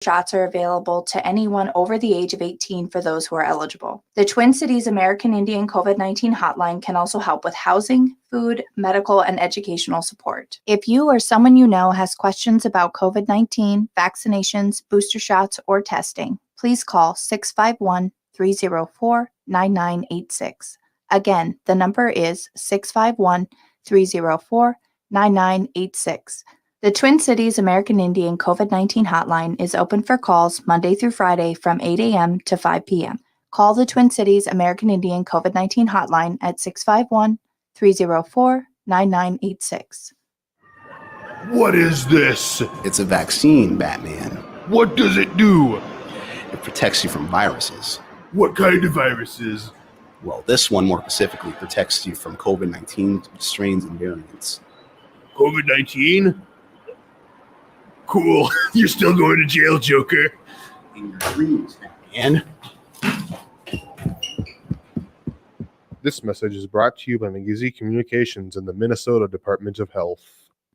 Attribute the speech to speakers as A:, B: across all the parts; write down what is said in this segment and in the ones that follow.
A: Shots are available to anyone over the age of 18 for those who are eligible. The Twin Cities American Indian COVID-19 hotline can also help with housing, food, medical, and educational support. If you or someone you know has questions about COVID-19, vaccinations, booster shots, or testing, please call 651-304-9986. Again, the number is 651-304-9986. The Twin Cities American Indian COVID-19 hotline is open for calls Monday through Friday from 8 a.m. to 5 p.m. Call the Twin Cities American Indian COVID-19 hotline at 651-304-9986.
B: What is this?
C: It's a vaccine, Batman.
B: What does it do?
C: It protects you from viruses.
B: What kind of viruses?
C: Well, this one more specifically protects you from COVID-19 strains and variants.
B: COVID-19? Cool. You're still going to jail, Joker.
C: In your dreams, Batman.
D: This message is brought to you by McGeezy Communications and the Minnesota Department of Health.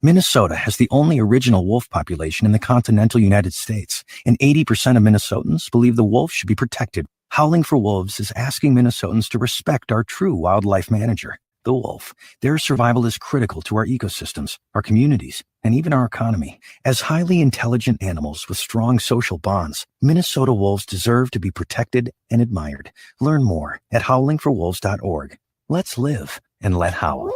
E: Minnesota has the only original wolf population in the continental United States, and 80% of Minnesotans believe the wolf should be protected. Howling for Wolves is asking Minnesotans to respect our true wildlife manager, the wolf. Their survival is critical to our ecosystems, our communities, and even our economy. As highly intelligent animals with strong social bonds, Minnesota wolves deserve to be protected and admired. Learn more at howlingforwolves.org. Let's live and let howl.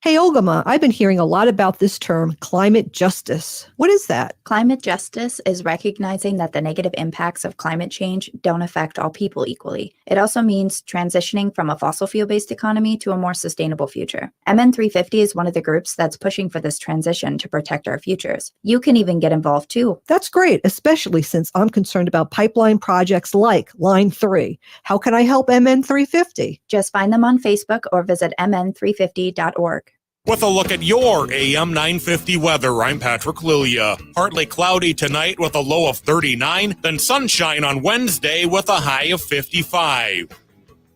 F: Hey, Olgama, I've been hearing a lot about this term, climate justice. What is that?
A: Climate justice is recognizing that the negative impacts of climate change don't affect all people equally. It also means transitioning from a fossil fuel-based economy to a more sustainable future. MN350 is one of the groups that's pushing for this transition to protect our futures. You can even get involved too.
F: That's great, especially since I'm concerned about pipeline projects like Line 3. How can I help MN350?
A: Just find them on Facebook or visit mn350.org.
G: With a look at your AM 950 weather, I'm Patrick Lilia. Partly cloudy tonight with a low of 39, then sunshine on Wednesday with a high of 55.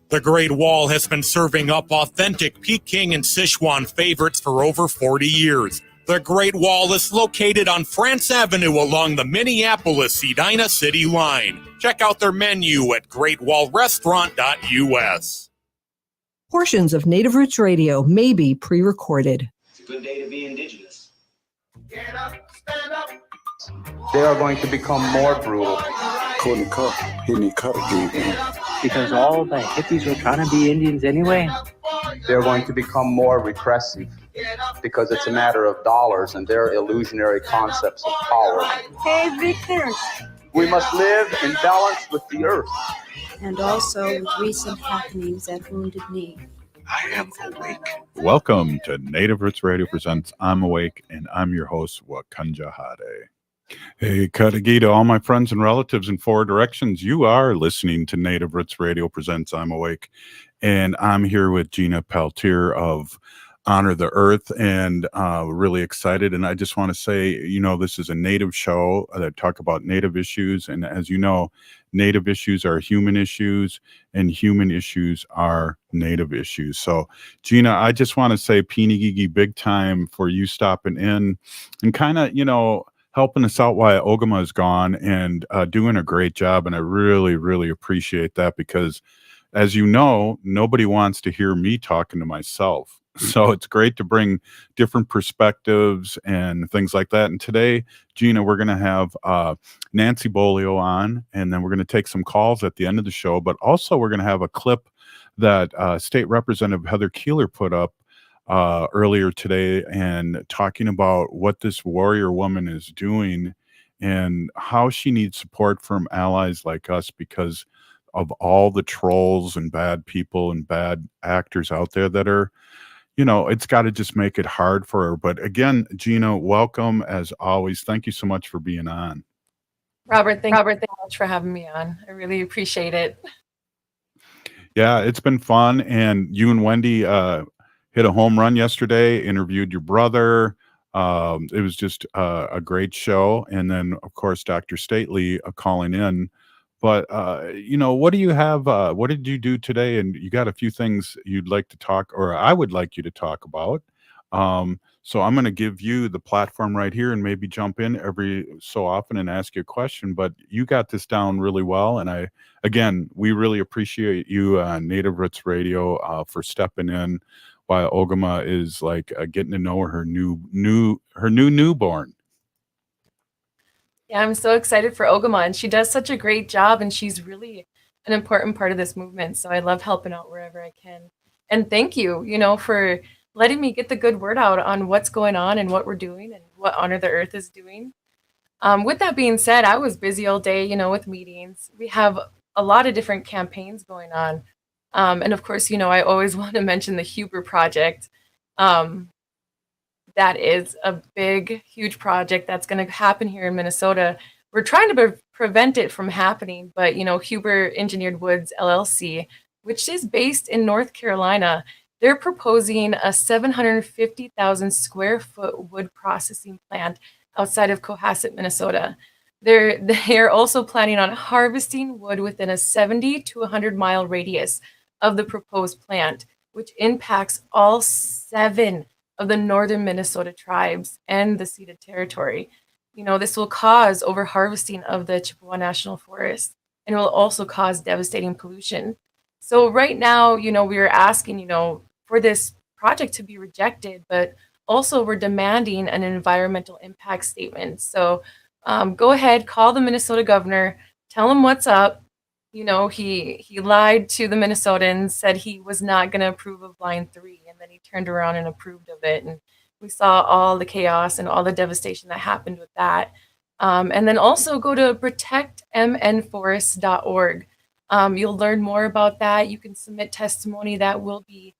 G: The Great Wall has been serving up authentic Peking and Sichuan favorites for over 40 years. The Great Wall is located on France Avenue along the Minneapolis-Edina City line. Check out their menu at greatwallrestaurant.us.
F: Portions of Native Roots Radio may be pre-recorded.
H: It's a good day to be indigenous.
I: Get up, stand up.
J: They are going to become more brutal.
K: Couldn't cut, hitting cut again.
L: Because all the hippies were trying to be Indians anyway.
J: They're going to become more repressive because it's a matter of dollars and their illusionary concepts of power.
M: Hey, Victor.
J: We must live in balance with the earth.
M: And also with recent happenings at Wounded Knee.
K: I am awake.
N: Welcome to Native Roots Radio presents I'm Awake, and I'm your host, Wakanja Hade. Hey, Katagi to all my friends and relatives in four directions. You are listening to Native Roots Radio presents I'm Awake, and I'm here with Gina Peltier of Honor the Earth, and really excited. And I just want to say, this is a Native show that talk about Native issues, and as you know, Native issues are human issues, and human issues are Native issues. So, Gina, I just want to say Pinigigi big time for you stopping in and kind of, helping us out while Ogama is gone and doing a great job. And I really, really appreciate that because, as you know, nobody wants to hear me talking to myself. So it's great to bring different perspectives and things like that. And today, Gina, we're going to have Nancy Beaulieu on, and then we're going to take some calls at the end of the show. But also we're going to have a clip that State Representative Heather Keeler put up earlier today and talking about what this warrior woman is doing and how she needs support from allies like us because of all the trolls and bad people and bad actors out there that are, it's got to just make it hard for her. But again, Gina, welcome as always. Thank you so much for being on.
O: Robert, thank you so much for having me on. I really appreciate it.
N: Yeah, it's been fun. And you and Wendy hit a home run yesterday, interviewed your brother. It was just a great show. And then, of course, Dr. Stately calling in. But, what do you have? What did you do today? And you got a few things you'd like to talk, or I would like you to talk about. So I'm going to give you the platform right here and maybe jump in every so often and ask you a question. But you got this down really well, and we really appreciate you, Native Roots Radio, for stepping in while Ogama is like getting to know her newborn.
O: Yeah, I'm so excited for Ogama, and she does such a great job, and she's really an important part of this movement. So I love helping out wherever I can. And thank you, for letting me get the good word out on what's going on and what we're doing and what Honor the Earth is doing. With that being said, I was busy all day, with meetings. We have a lot of different campaigns going on. And of course, I always want to mention the Huber Project. That is a big, huge project that's going to happen here in Minnesota. We're trying to prevent it from happening, but Huber Engineered Woods LLC, which is based in North Carolina, they're proposing a 750,000 square foot wood processing plant outside of Cohasset, Minnesota. They're also planning on harvesting wood within a 70 to 100-mile radius of the proposed plant, which impacts all 7 of the northern Minnesota tribes and the ceded territory. This will cause overharvesting of the Chippewa National Forest, and it will also cause devastating pollution. So right now, we are asking, for this project to be rejected, but also we're demanding an environmental impact statement. So go ahead, call the Minnesota governor, tell him what's up. He lied to the Minnesotans, said he was not going to approve of Line 3, and then he turned around and approved of it. And we saw all the chaos and all the devastation that happened with that. And then also go to protectmnforests.org. You'll learn more about that. You can submit testimony that will be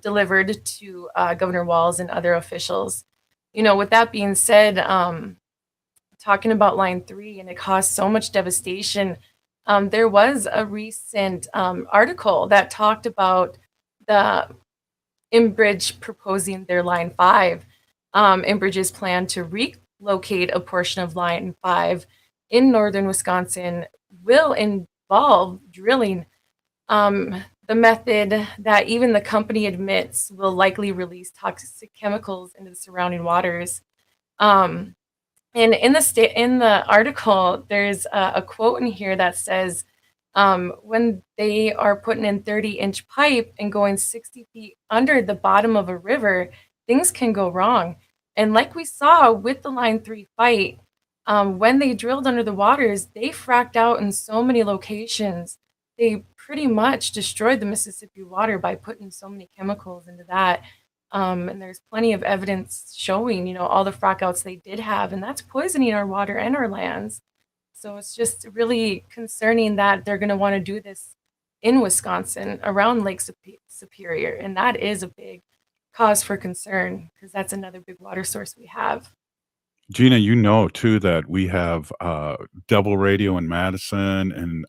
O: delivered to Governor Walz and other officials. With that being said, talking about Line 3, and it caused so much devastation. There was a recent article that talked about the Enbridge proposing their Line 5. Enbridge's plan to relocate a portion of Line 5 in northern Wisconsin will involve drilling. The method that even the company admits will likely release toxic chemicals into the surrounding waters. And in the article, there's a quote in here that says, when they are putting in 30-inch pipe and going 60 feet under the bottom of a river, things can go wrong. And like we saw with the Line 3 fight, when they drilled under the waters, they fracked out in so many locations. They pretty much destroyed the Mississippi water by putting so many chemicals into that. And there's plenty of evidence showing, all the frackouts they did have, and that's poisoning our water and our lands. So it's just really concerning that they're going to want to do this in Wisconsin around Lake Superior. And that is a big cause for concern because that's another big water source we have.
N: Gina, too that we have Devil Radio in Madison and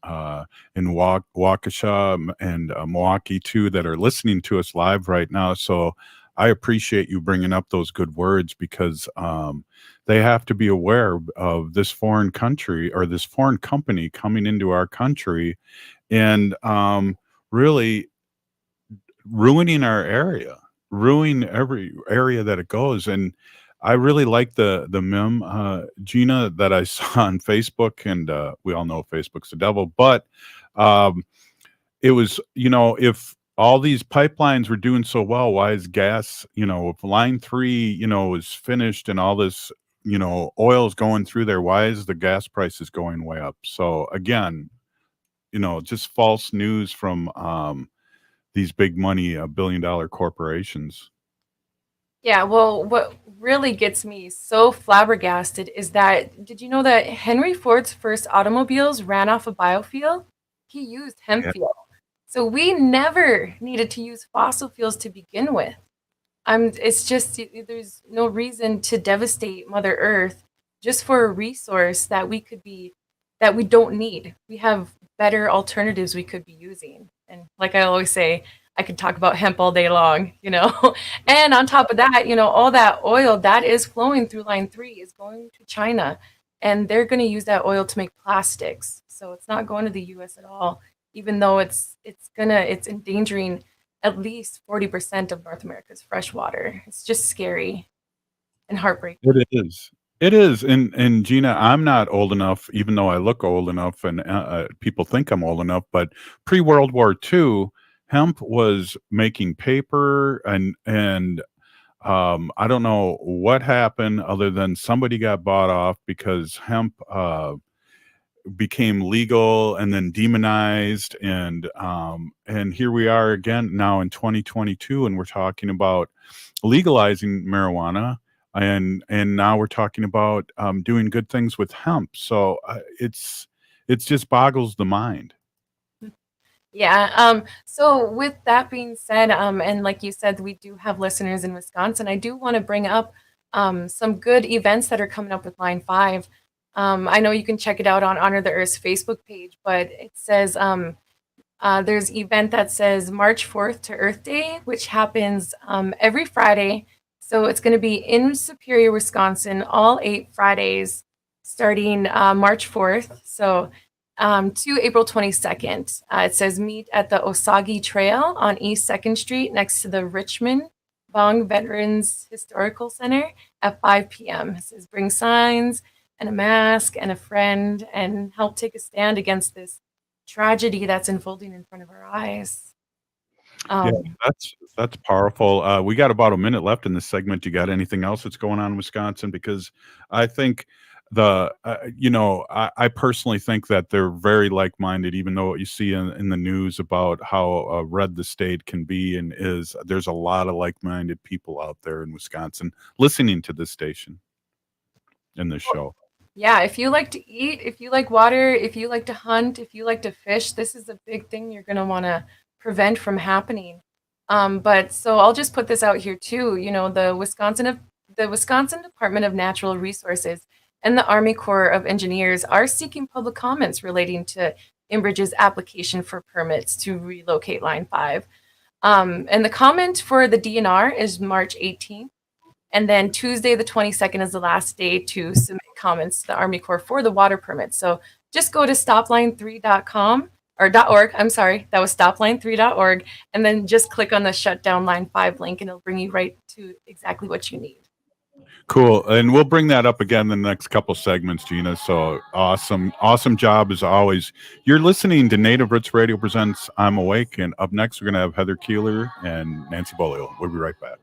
N: in Waukesha and Milwaukee too that are listening to us live right now. So I appreciate you bringing up those good words because they have to be aware of this foreign country or this foreign company coming into our country and really ruining our area, ruining every area that it goes. And I really like the meme, Gina, that I saw on Facebook, and we all know Facebook's the devil, but it was, if all these pipelines were doing so well, why is gas, if Line 3, is finished and all this, oil is going through there, why is the gas prices going way up? So again, just false news from these big money, billion-dollar corporations.
O: Yeah, well, what really gets me so flabbergasted is that, did you know that Henry Ford's first automobiles ran off of biofuel? He used hemp fuel. So we never needed to use fossil fuels to begin with. It's just, there's no reason to devastate Mother Earth just for a resource that we don't need. We have better alternatives we could be using. And like I always say, I could talk about hemp all day long, And on top of that, all that oil that is flowing through Line 3 is going to China, and they're going to use that oil to make plastics. So it's not going to the US at all, even though it's endangering at least 40% of North America's fresh water. It's just scary. and heartbreaking.
N: It is. It is. And Gina, I'm not old enough, even though I look old enough, and people think I'm old enough. But pre-World War II, hemp was making paper, and I don't know what happened other than somebody got bought off because hemp became legal and then demonized, and here we are again now in 2022, and we're talking about legalizing marijuana, and now we're talking about doing good things with hemp. So it's just boggles the mind.
O: Yeah. So with that being said, and like you said, we do have listeners in Wisconsin. I do want to bring up some good events that are coming up with Line 5. I know you can check it out on Honor the Earth's Facebook page, but it says there's an event that says March 4th to Earth Day, which happens every Friday. So it's going to be in Superior, Wisconsin, all 8 Fridays starting March 4th. So to April 22nd. It says meet at the Osage Trail on East 2nd Street next to the Richmond Bong Veterans Historical Center at 5 p.m. It says bring signs and a mask and a friend and help take a stand against this tragedy that's unfolding in front of our eyes.
N: Yeah, that's powerful. We got about a minute left in this segment. You got anything else that's going on in Wisconsin? Because I think I personally think that they're very like-minded, even though what you see in the news about how red the state can be and is. There's a lot of like-minded people out there in Wisconsin listening to this station and this show.
O: Yeah, if you like to eat, if you like water, if you like to hunt, if you like to fish, this is a big thing you're going to want to prevent from happening. But so I'll just put this out here too. You know, the Wisconsin Department of Natural Resources and the Army Corps of Engineers are seeking public comments relating to Enbridge's application for permits to relocate Line 5. And the comment for the DNR is March 18th. And then Tuesday, the 22nd is the last day to submit comments to the Army Corps for the water permit. So just go to stopline3.com or .org. I'm sorry, that was stopline3.org. And then just click on the shutdown Line 5 link and it'll bring you right to exactly what you need.
N: Cool. And we'll bring that up again in the next couple segments, Gina. So awesome job as always. You're listening to Native Roots Radio Presents I'm Awake. And up next, we're going to have Heather Keeler and Nancy Beaulieu. We'll be right back.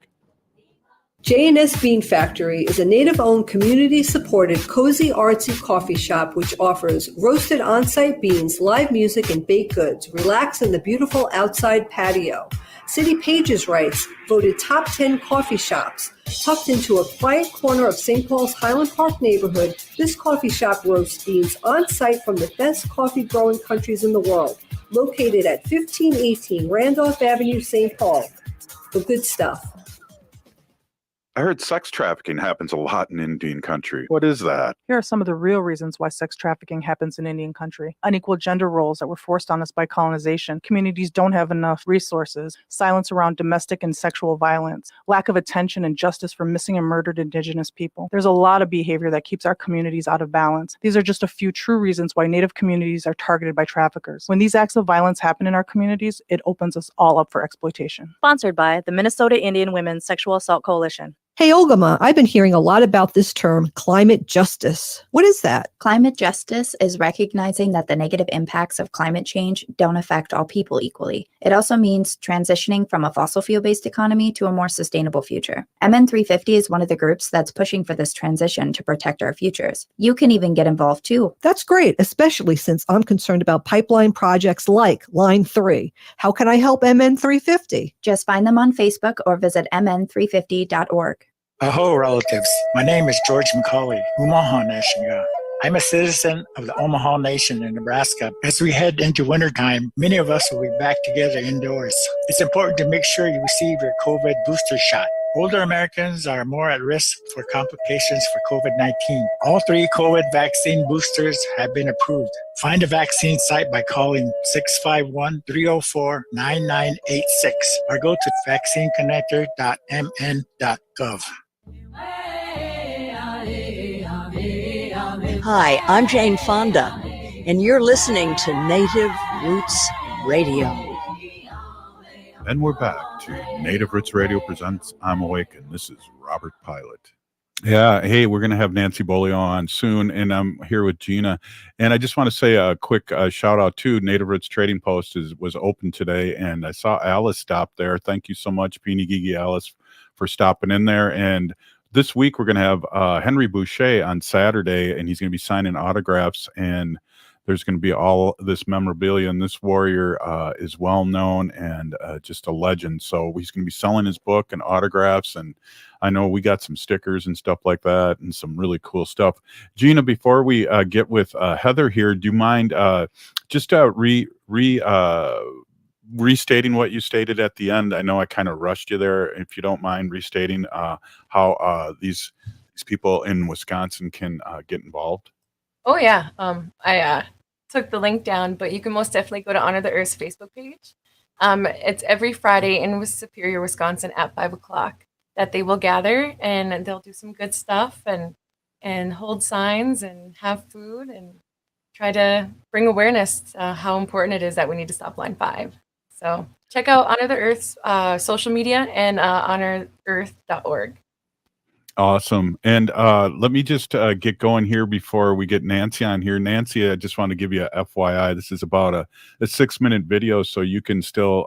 F: J&S Bean Factory is a native-owned, community-supported, cozy, artsy coffee shop which offers roasted on-site beans, live music, and baked goods. Relax in the beautiful outside patio. City Pages writes, voted top 10 coffee shops. Tucked into a quiet corner of St. Paul's Highland Park neighborhood, this coffee shop roasts beans on-site from the best coffee-growing countries in the world. Located at 1518 Randolph Avenue, St. Paul. The good stuff.
N: I heard sex trafficking happens a lot in Indian country. What is that?
P: Here are some of the real reasons why sex trafficking happens in Indian country. Unequal gender roles that were forced on us by colonization. Communities don't have enough resources. Silence around domestic and sexual violence. Lack of attention and justice for missing and murdered Indigenous people. There's a lot of behavior that keeps our communities out of balance. These are just a few true reasons why Native communities are targeted by traffickers. When these acts of violence happen in our communities, it opens us all up for exploitation.
Q: Sponsored by the Minnesota Indian Women's Sexual Assault Coalition.
F: Hey, Olgama, I've been hearing a lot about this term, climate justice. What is that?
A: Climate justice is recognizing that the negative impacts of climate change don't affect all people equally. It also means transitioning from a fossil fuel-based economy to a more sustainable future. MN350 is one of the groups that's pushing for this transition to protect our futures. You can even get involved too.
F: That's great, especially since I'm concerned about pipeline projects like Line 3. How can I help MN350?
A: Just find them on Facebook or visit mn350.org.
R: Aho, relatives. My name is George McCauley, Omaha Nation. I'm a citizen of the Omaha Nation in Nebraska. As we head into wintertime, many of us will be back together indoors. It's important to make sure you receive your COVID booster shot. Older Americans are more at risk for complications for COVID-19. All 3 COVID vaccine boosters have been approved. Find a vaccine site by calling 651-304-9986 or go to vaccineconnector.mn.gov.
S: Hi, I'm Jane Fonda, and you're listening to Native Roots Radio.
N: And we're back to Native Roots Radio Presents I'm Awake, and this is Robert Pilot. Yeah. Hey, we're going to have Nancy Beaulieu on soon, and I'm here with Gina. And I just want to say a quick shout out to Native Roots Trading Post was open today, and I saw Alice stop there. Thank you so much, Peony Gigi Alice, for stopping in there. And this week we're going to have Henry Boucher on Saturday, and he's going to be signing autographs. And there's going to be all this memorabilia, and this warrior is well known and just a legend. So he's going to be selling his book and autographs, and I know we got some stickers and stuff like that, and some really cool stuff. Gina, before we get with Heather here, do you mind just restating what you stated at the end? I know I kind of rushed you there. If you don't mind restating how these people in Wisconsin can get involved.
O: Oh yeah. I took the link down, but you can most definitely go to Honor the Earth's Facebook page. It's every Friday in Superior, Wisconsin at 5:00 that they will gather, and they'll do some good stuff and hold signs and have food and try to bring awareness to how important it is that we need to stop Line 5. So check out Honor the Earth's social media and honorearth.org.
N: Awesome. And let me just get going here before we get Nancy on here. Nancy, I just want to give you a FYI. This is about a 6-minute video, so you can still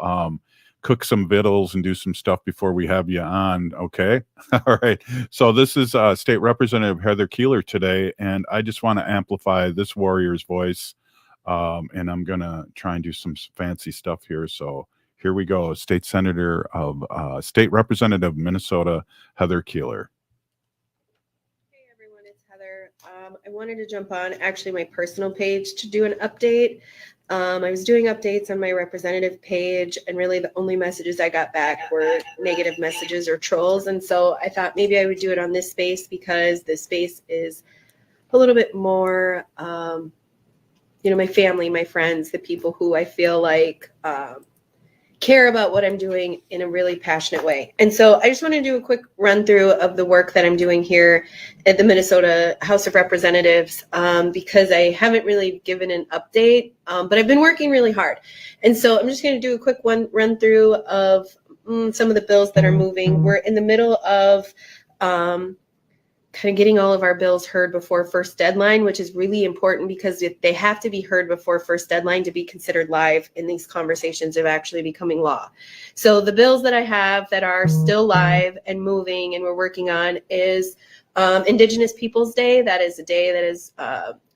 N: cook some vittles and do some stuff before we have you on. Okay. All right. So this is State Representative Heather Keeler today, and I just want to amplify this warrior's voice. And I'm going to try and do some fancy stuff here. So here we go. State Representative of Minnesota, Heather Keeler.
T: I wanted to jump on actually my personal page to do an update. I was doing updates on my representative page, and really the only messages I got back were negative messages or trolls. And so I thought maybe I would do it on this space, because this space is a little bit more, my family, my friends, the people who I feel like care about what I'm doing in a really passionate way. And so I just want to do a quick run through of the work that I'm doing here at the Minnesota House of Representatives, because I haven't really given an update, but I've been working really hard. And so I'm just going to do a quick run through of some of the bills that are moving. We're in the middle of kind of getting all of our bills heard before first deadline, which is really important, because they have to be heard before first deadline to be considered live in these conversations of actually becoming law. So the bills that I have that are still live and moving and we're working on is Indigenous Peoples Day. That is a day that is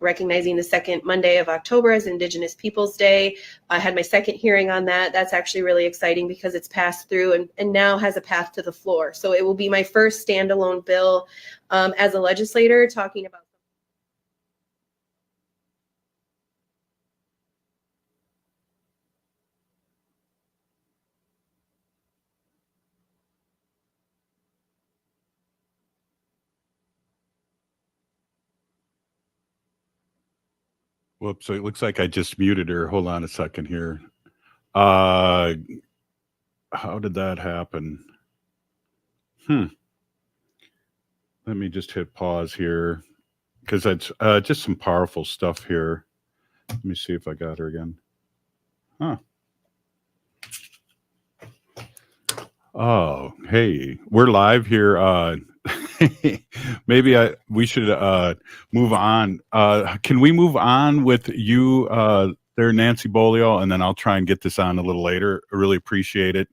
T: recognizing the second Monday of October as Indigenous Peoples Day. I had my second hearing on that. That's actually really exciting because it's passed through and now has a path to the floor. So it will be my first standalone bill as a legislator talking about.
N: Whoops, so it looks like I just muted her. Hold on a second here. How did that happen? Let me just hit pause here, because it's just some powerful stuff here. Let me see if I got her again. Oh, hey, we're live here. Maybe we should move on. Can we move on with you there, Nancy Beaulieu, and then I'll try and get this on a little later. I really appreciate it.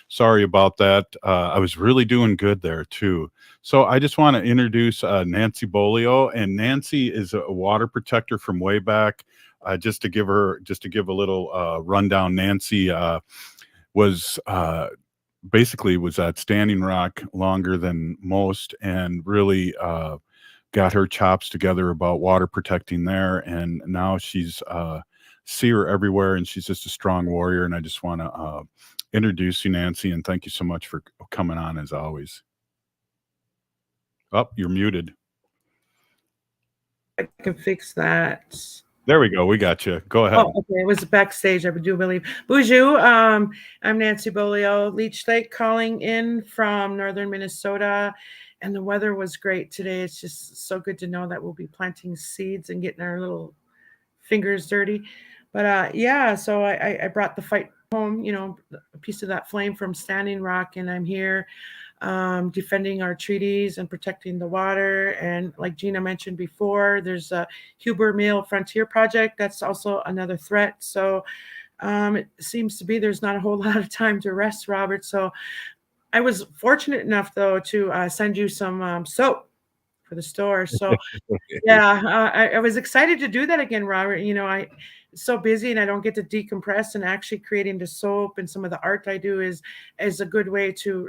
N: Sorry about that. I was really doing good there too. So I just want to introduce Nancy Beaulieu, and Nancy is a water protector from way back. Just to give a little rundown, Nancy was at Standing Rock longer than most, and really got her chops together about water protecting there. And now she's see her everywhere, and she's just a strong warrior. And I just want to introduce you, Nancy, and thank you so much for coming on as always. Oh, you're muted.
U: I can fix that.
N: There we go. We got you. Go ahead.
U: Oh, okay. It was backstage, I do believe. Bonjour. I'm Nancy Beaulieu, Leech Lake, calling in from northern Minnesota. And the weather was great today. It's just so good to know that we'll be planting seeds and getting our little fingers dirty. But so I brought the fight home, a piece of that flame from Standing Rock, and I'm here defending our treaties and protecting the water. And like Gina mentioned before, there's a Huber Mill Frontier Project. That's also another threat. So it seems to be there's not a whole lot of time to rest, Robert. So I was fortunate enough, though, to send you some soap for the store. So yeah, I was excited to do that again, Robert. I'm so busy and I don't get to decompress, and actually creating the soap and some of the art I do is a good way to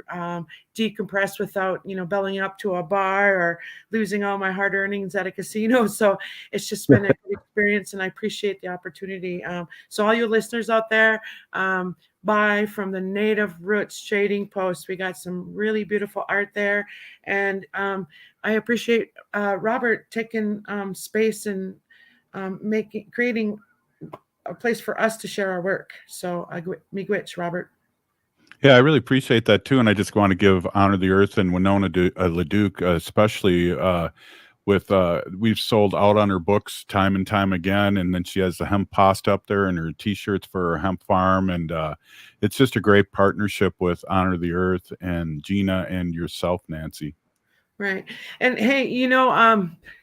U: decompress without, bellying up to a bar or losing all my hard earnings at a casino. So it's just been a good experience, and I appreciate the opportunity. So all you listeners out there, buy from the Native Roots Trading Post. We got some really beautiful art there, and I appreciate Robert taking space and creating a place for us to share our work. So miigwech, Robert.
N: Yeah, I really appreciate that too, and I just want to give Honor the Earth and Winona LeDuc, especially with we've sold out on her books time and time again, and then she has the hemp pasta up there and her T-shirts for her hemp farm, and it's just a great partnership with Honor the Earth and Gina and yourself, Nancy.
U: Right. And hey,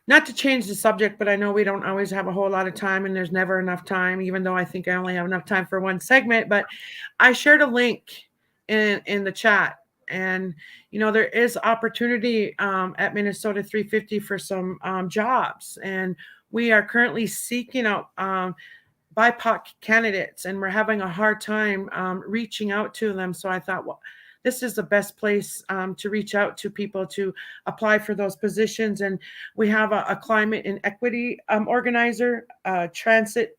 U: not to change the subject, but I know we don't always have a whole lot of time, and there's never enough time, even though I think I only have enough time for one segment. But I shared a link in the chat, and there is opportunity at Minnesota 350 for some jobs, and we are currently seeking out BIPOC candidates, and we're having a hard time reaching out to them. So I thought, well, this is the best place to reach out to people to apply for those positions. And we have a climate and equity organizer, transit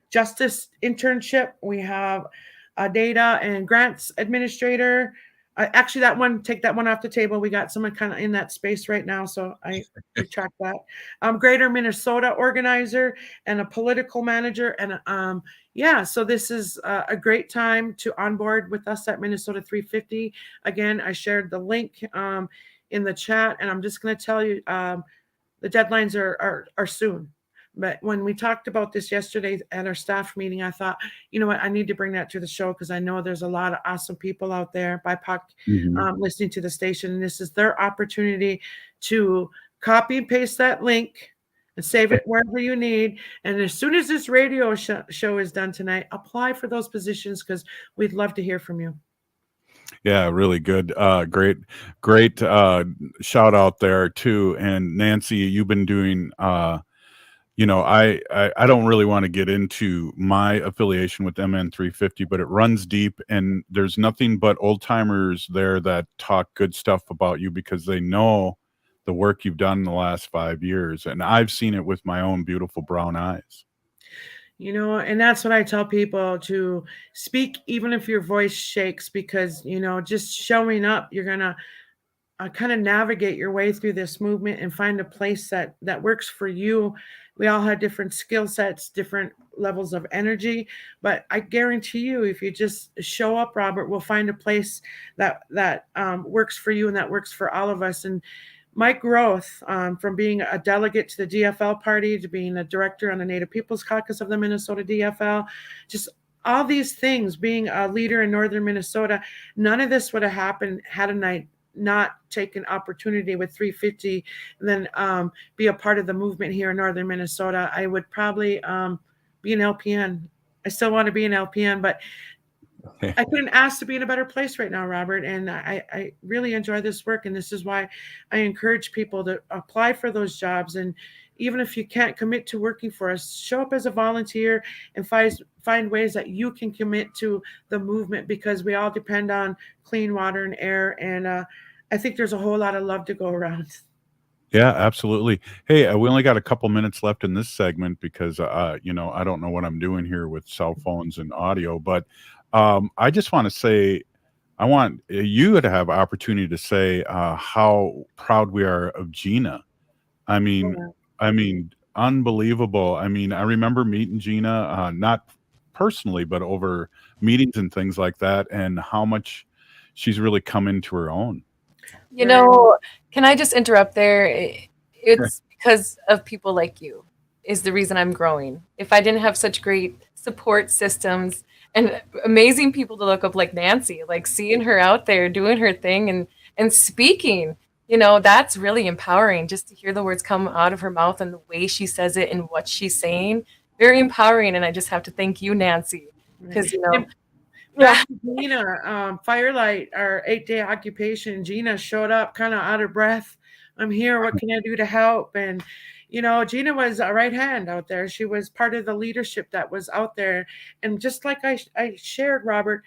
U: justice internship. We have a data and grants administrator. Actually, take that one off the table. We got someone kind of in that space right now, so I retract that. Greater Minnesota organizer and a political manager. And so this is a great time to onboard with us at Minnesota 350. Again, I shared the link in the chat, and I'm just going to tell you the deadlines are soon. But when we talked about this yesterday at our staff meeting, I thought, you know what, I need to bring that to the show, because I know there's a lot of awesome people out there, BIPOC, listening to the station. And this is their opportunity to copy and paste that link and save it wherever you need. And as soon as this radio show is done tonight, apply for those positions, because we'd love to hear from you.
N: Yeah, really good. Great shout out there too. And Nancy, you've been doing I don't really want to get into my affiliation with MN 350, but it runs deep, and there's nothing but old timers there that talk good stuff about you because they know the work you've done in the last 5 years. And I've seen it with my own beautiful brown eyes.
U: And that's what I tell people, to speak, even if your voice shakes, because, just showing up, you're going to kind of navigate your way through this movement and find a place that works for you. We all have different skill sets, different levels of energy, but I guarantee you, if you just show up, Robert, we'll find a place that works for you and that works for all of us. And my growth from being a delegate to the DFL party to being a director on the Native Peoples Caucus of the Minnesota DFL, just all these things, being a leader in northern Minnesota, none of this would have happened had I not take an opportunity with 350 and then be a part of the movement here in northern Minnesota. I would probably be an LPN. I still want to be an LPN, but I couldn't ask to be in a better place right now, Robert. And I really enjoy this work. And this is why I encourage people to apply for those jobs. And even if you can't commit to working for us, show up as a volunteer and find ways that you can commit to the movement, because we all depend on clean water and air. And I think there's a whole lot of love to go around.
N: Yeah, absolutely. Hey, we only got a couple minutes left in this segment because, I don't know what I'm doing here with cell phones and audio, but I just want to say, I want you to have opportunity to say how proud we are of Gina. I mean, unbelievable. I mean, I remember meeting Gina, not personally, but over meetings and things like that, and how much she's really come into her own.
O: Can I just interrupt there? It's because of people like you is the reason I'm growing. If I didn't have such great support systems and amazing people to look up like Nancy, like seeing her out there doing her thing and and speaking. You know, that's really empowering, just to hear the words come out of her mouth and the way she says it and what she's saying. Very empowering. And I just have to thank you, Nancy, because, you know,
U: Back to Gina, Firelight, our 8-day occupation. Gina showed up kind of out of breath. I'm here. What can I do to help? And, you know, Gina was a right hand out there. She was part of the leadership that was out there. And just like I shared, Robert,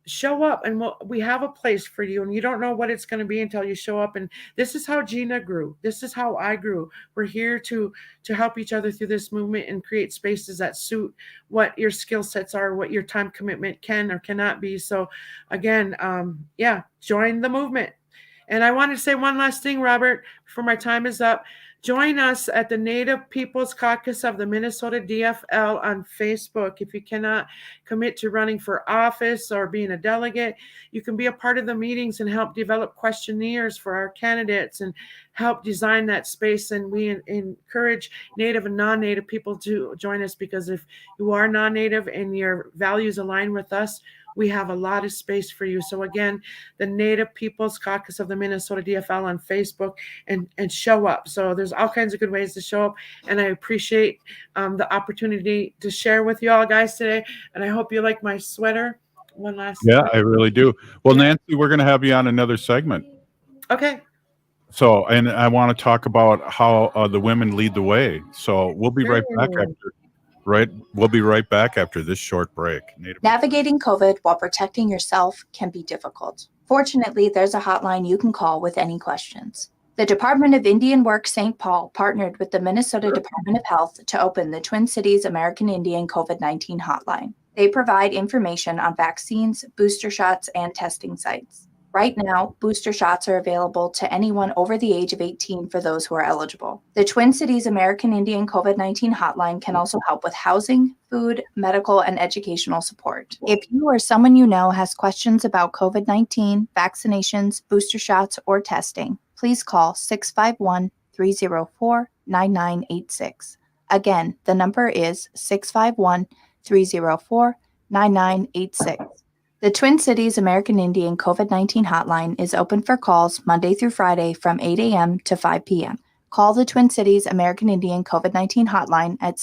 U: show up and we have a place for you, and you don't know what it's going to be until you show up. And this is how Gina grew. This is how I grew. We're here to help each other through this movement and create spaces that suit what your skill sets are, what your time commitment can or cannot be. So again, join the movement. And I want to say one last thing, Robert, before my time is up. Join us at the Native Peoples Caucus of the Minnesota DFL on Facebook. If you cannot commit to running for office or being a delegate, you can be a part of the meetings and help develop questionnaires for our candidates and help design that space. And we encourage Native and non-Native people to join us, because if you are non-Native and your values align with us, we have a lot of space for you. So again, the Native Peoples Caucus of the Minnesota DFL on Facebook, and show up. So there's all kinds of good ways to show up. And I appreciate the opportunity to share with you all guys today. And I hope you like my sweater. One last
N: Yeah,
U: time.
N: I really do. Well, Nancy, we're going to have you on another segment.
U: Okay.
N: So, and I want to talk about how the women lead the way. So we'll be right back after. We'll be right back after this short break.
A: Navigating COVID while protecting yourself can be difficult. Fortunately, there's a hotline you can call with any questions. The Department of Indian Work St. Paul partnered with the Minnesota Department of Health to open the Twin Cities American Indian COVID-19 hotline. They provide information on vaccines, booster shots, and testing sites. Right now, booster shots are available to anyone over the age of 18 for those who are eligible. The Twin Cities American Indian COVID-19 hotline can also help with housing, food, medical, and educational support. If you or someone you know has questions about COVID-19, vaccinations, booster shots, or testing, please call 651-304-9986. Again, the number is 651-304-9986. The Twin Cities American Indian COVID-19 hotline is open for calls Monday through Friday from 8 a.m. to 5 p.m. Call the Twin Cities American Indian COVID-19 hotline at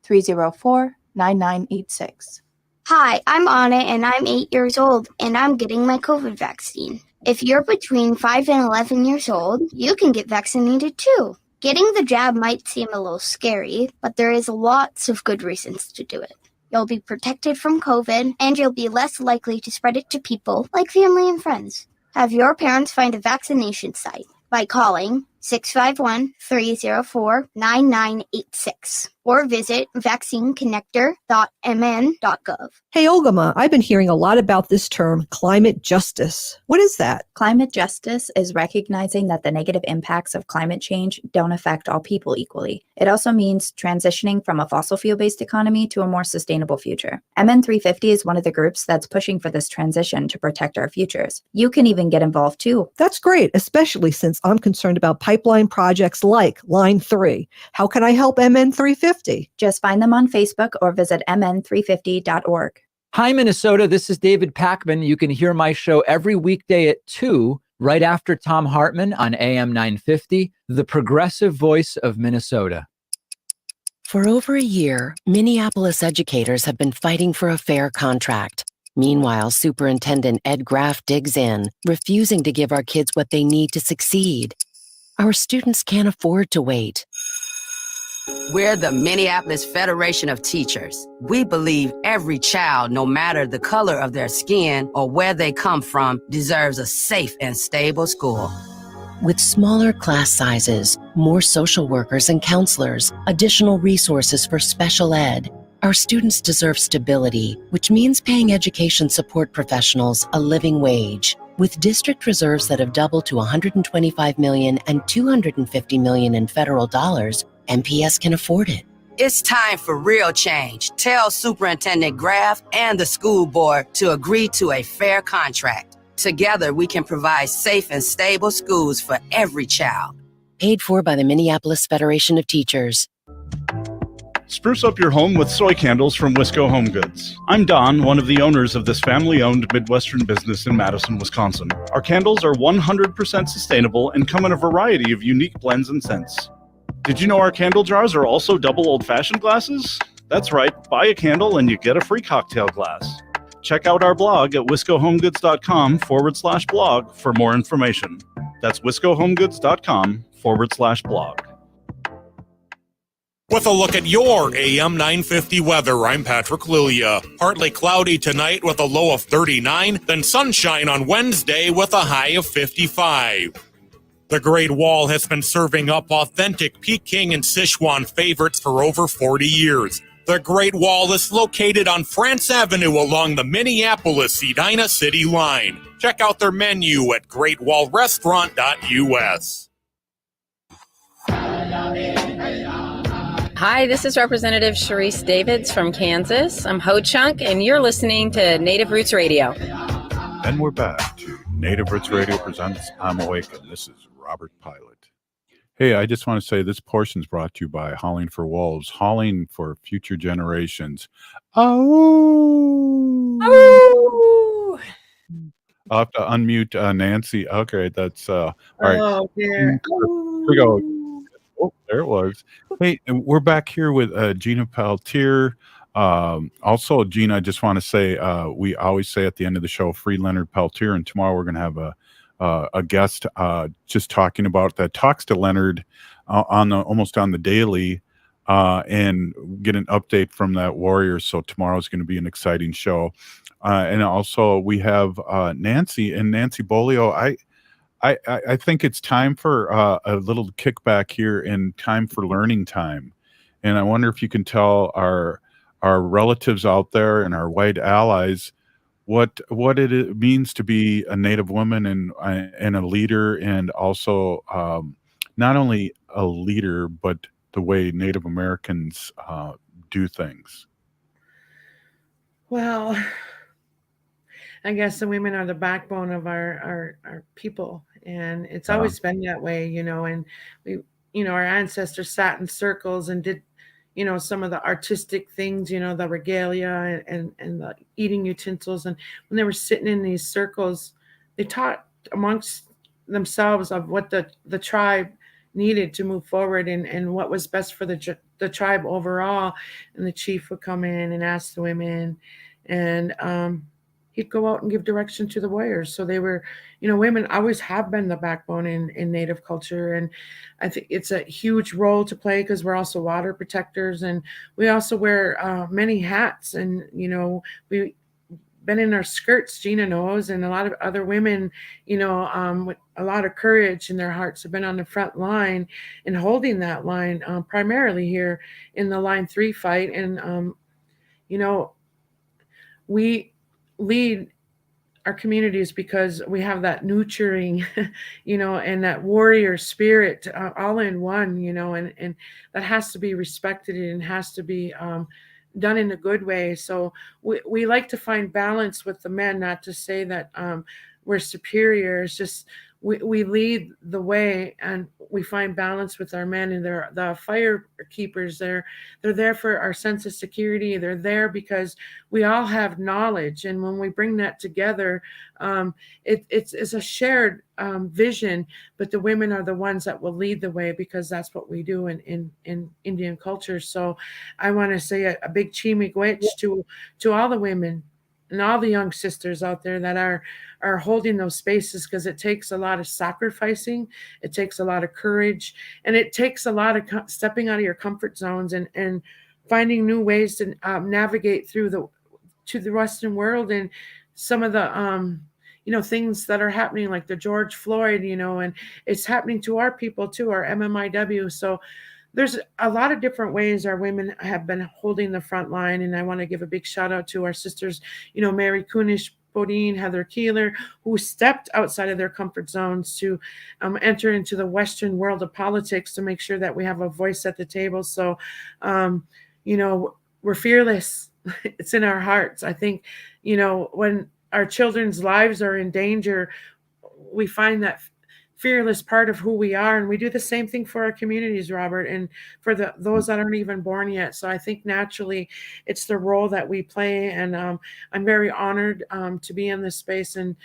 A: 651-304-9986.
B: Hi, I'm Anna, and I'm 8 years old, and I'm getting my COVID vaccine. If you're between 5 and 11 years old, you can get vaccinated too. Getting the jab might seem a little scary, but there is lots of good reasons to do it. You'll be protected from COVID, and you'll be less likely to spread it to people like family and friends. Have your parents find a vaccination site by calling 651-304-9986 or visit vaccineconnector.mn.gov.
F: Hey, Olgama, I've been hearing a lot about this term, climate justice. What is that?
V: Climate justice is recognizing that the negative impacts of climate change don't affect all people equally. It also means transitioning from a fossil fuel-based economy to a more sustainable future. MN350 is one of the groups that's pushing for this transition to protect our futures. You can even get involved too.
F: That's great, especially since I'm concerned about pipeline projects like Line 3. How can I help MN350?
V: Just find them on Facebook or visit mn350.org.
W: Hi, Minnesota. This is David Packman. You can hear my show every weekday at 2, right after Tom Hartman on AM 950, the progressive voice of Minnesota.
X: For over a year, Minneapolis educators have been fighting for a fair contract. Meanwhile, Superintendent Ed Graff digs in, refusing to give our kids what they need to succeed. Our students can't afford to wait.
Y: We're the Minneapolis Federation of Teachers. We believe every child, no matter the color of their skin or where they come from, deserves a safe and stable school.
X: With smaller class sizes, more social workers and counselors, additional resources for special ed, our students deserve stability, which means paying education support professionals a living wage. With district reserves that have doubled to $125 million and $250 million in federal dollars, MPS can afford it.
Y: It's time for real change. Tell Superintendent Graff and the school board to agree to a fair contract. Together, we can provide safe and stable schools for every child.
X: Paid for by the Minneapolis Federation of Teachers.
C: Spruce up your home with soy candles from Wisco Home Goods. I'm Don, one of the owners of this family-owned Midwestern business in Madison, Wisconsin. Our candles are 100% sustainable and come in a variety of unique blends and scents. Did you know our candle jars are also double old-fashioned glasses? That's right, buy a candle and you get a free cocktail glass. Check out our blog at wiscohomegoods.com/blog for more information. That's wiscohomegoods.com/blog.
D: With a look at your AM 950 weather, I'm Patrick Lilia. Partly cloudy tonight with a low of 39, then sunshine on Wednesday with a high of 55. The Great Wall has been serving up authentic Peking and Sichuan favorites for over 40 years. The Great Wall is located on France Avenue along the Minneapolis-Edina City line. Check out their menu at greatwallrestaurant.us.
E: Hi, this is Representative Sharice Davids from Kansas. I'm Ho Chunk, and you're listening to Native Roots Radio.
N: And we're back to Native Roots Radio presents I'm Awake, and this is Robert Pilot. Hey, I just want to say this portion is brought to you by Hauling for Wolves, hauling for future generations. Oh! I'll have to unmute Nancy. Okay, that's all right.
U: Oh, dear.
N: Here we go. Oh, there it was. Hey, and we're back here with Gina Peltier. Also, Gina, I just want to say we always say at the end of the show, free Leonard Peltier, and tomorrow we're going to have a guest just talking about that, talks to Leonard almost on the daily and get an update from that warrior. So tomorrow's going to be an exciting show. And also we have Nancy Beaulieu. I think it's time for a little kickback here and time for learning time. And I wonder if you can tell our relatives out there and our white allies what it means to be a Native woman and a leader, and also not only a leader, but the way Native Americans do things.
U: Well, I guess the women are the backbone of our people, and it's always been that way, and we, our ancestors sat in circles and did, some of the artistic things, the regalia and the eating utensils. And when they were sitting in these circles, they taught amongst themselves of what the tribe needed to move forward and what was best for the tribe overall. And the chief would come in and ask the women, and he'd go out and give direction to the warriors. So they were, women always have been the backbone in Native culture. And I think it's a huge role to play because we're also water protectors, and we also wear many hats. And, we've been in our skirts, Gina knows, and a lot of other women, with a lot of courage in their hearts have been on the front line and holding that line, primarily here in the Line 3 fight. And, we lead our communities because we have that nurturing, and that warrior spirit all in one, and that has to be respected and has to be done in a good way. So we like to find balance with the men, not to say that we're superior. It's just we lead the way, and we find balance with our men, and they're the fire keepers. They're there for our sense of security. They're there because we all have knowledge, and when we bring that together, it's a shared vision. But the women are the ones that will lead the way because that's what we do in Indian culture. So I want to say a big chimigwech to all the women and all the young sisters out there that are holding those spaces, because it takes a lot of sacrificing, it takes a lot of courage, and it takes a lot of stepping out of your comfort zones and finding new ways to navigate through the Western world and some of the things that are happening, like the George Floyd, and it's happening to our people too, our MMIW. So there's a lot of different ways our women have been holding the front line. And I want to give a big shout out to our sisters, Mary Kunish Bodine, Heather Keeler, who stepped outside of their comfort zones to enter into the Western world of politics to make sure that we have a voice at the table. So, we're fearless. It's in our hearts. I think, when our children's lives are in danger, we find that fearless part of who we are, and we do the same thing for our communities, Robert, and for those that aren't even born yet. So I think naturally it's the role that we play, and I'm very honored to be in this space and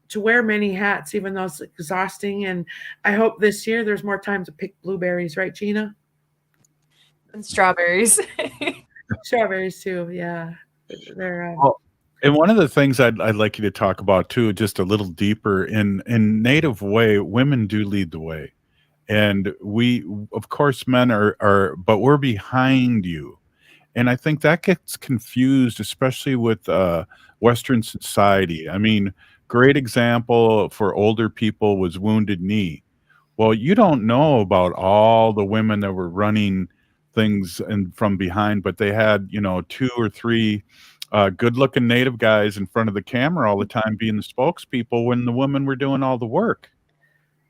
U: to wear many hats, even though it's exhausting. And I hope this year there's more time to pick blueberries, right, Gina?
O: And strawberries.
U: Strawberries too, yeah. They're
N: Well, and one of the things I'd like you to talk about too, just a little deeper in Native way, women do lead the way, and we, of course, men are, but we're behind you, and I think that gets confused, especially with Western society. I mean, great example for older people was Wounded Knee. Well, you don't know about all the women that were running things and from behind, but they had, you know, 2 or 3 good-looking Native guys in front of the camera all the time being the spokespeople when the women were doing all the work.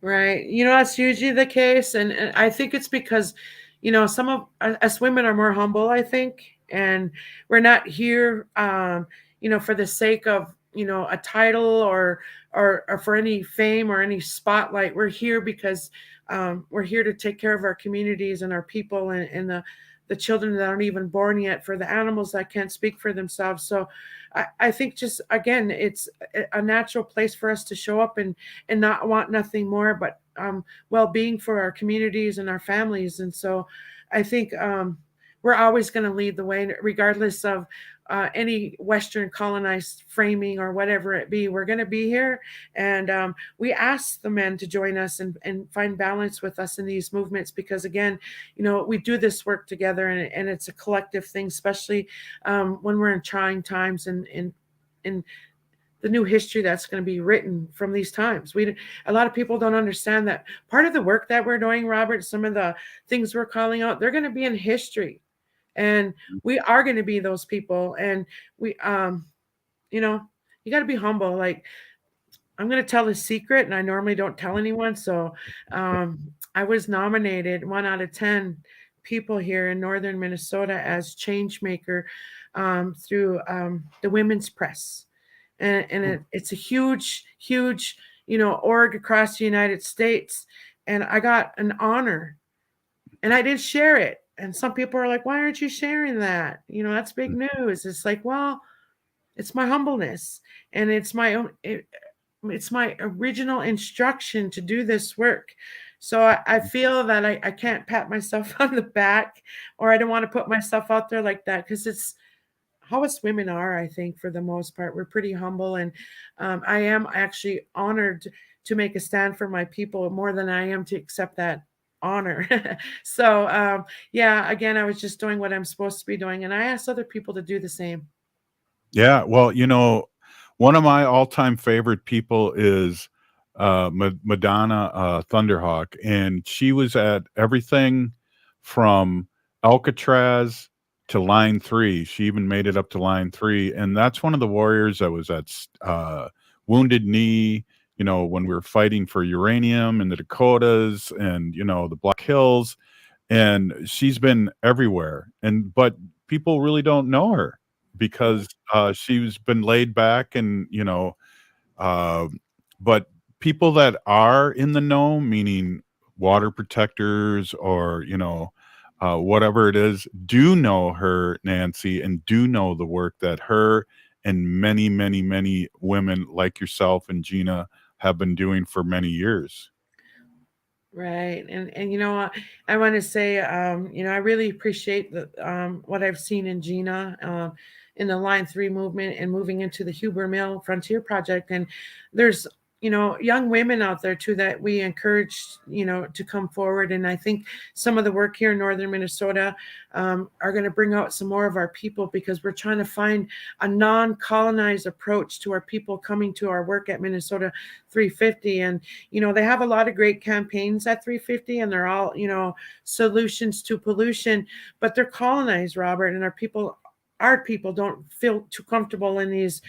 U: right. That's usually the case. And I think it's because, some of us women are more humble, I think. And we're not here, for the sake of, a title or for any fame or any spotlight. We're here because we're here to take care of our communities and our people and the children that aren't even born yet, for the animals that can't speak for themselves. So I think just, again, it's a natural place for us to show up and not want nothing more but well-being for our communities and our families. And so I think we're always going to lead the way, regardless of any Western colonized framing or whatever it be. We're going to be here, and we ask the men to join us and find balance with us in these movements, because again, we do this work together, and it's a collective thing, especially when we're in trying times and in the new history that's going to be written from these times. A lot of people don't understand that part of the work that we're doing, Robert, some of the things we're calling out, they're going to be in history. And we are going to be those people. And we, you got to be humble. Like, I'm going to tell a secret, and I normally don't tell anyone. So I was nominated 1 out of 10 people here in northern Minnesota as change maker through the Women's Press. And it's a huge, org across the United States. And I got an honor, and I did share it. And some people are like, why aren't you sharing that? That's big news. It's like, well, it's my humbleness, and it's my own, it's my original instruction to do this work. So I feel that I can't pat myself on the back, or I don't want to put myself out there like that, because it's how us women are. I think for the most part, we're pretty humble. And I am actually honored to make a stand for my people more than I am to accept that honor. So yeah, again, I was just doing what I'm supposed to be doing, and I asked other people to do the same.
N: Yeah, well, one of my all-time favorite people is Madonna Thunderhawk, and she was at everything from Alcatraz to Line 3. She even made it up to Line 3, and that's one of the warriors that was at Wounded Knee, when we were fighting for uranium in the Dakotas and, the Black Hills, and she's been everywhere. But people really don't know her because she's been laid back, and but people that are in the know, meaning water protectors or whatever it is, do know her, Nancy, and do know the work that her and many, many, many women like yourself and Gina have been doing for many years.
U: Right. And I want to say, I really appreciate what I've seen in Gina in the Line 3 movement and moving into the Huber Mill Frontier Project. And there's, young women out there too that we encourage, to come forward. And I think some of the work here in northern Minnesota are going to bring out some more of our people, because we're trying to find a non-colonized approach to our people coming to our work at Minnesota 350. And, they have a lot of great campaigns at 350, and they're all, solutions to pollution, but they're colonized, Robert, and our people don't feel too comfortable in these,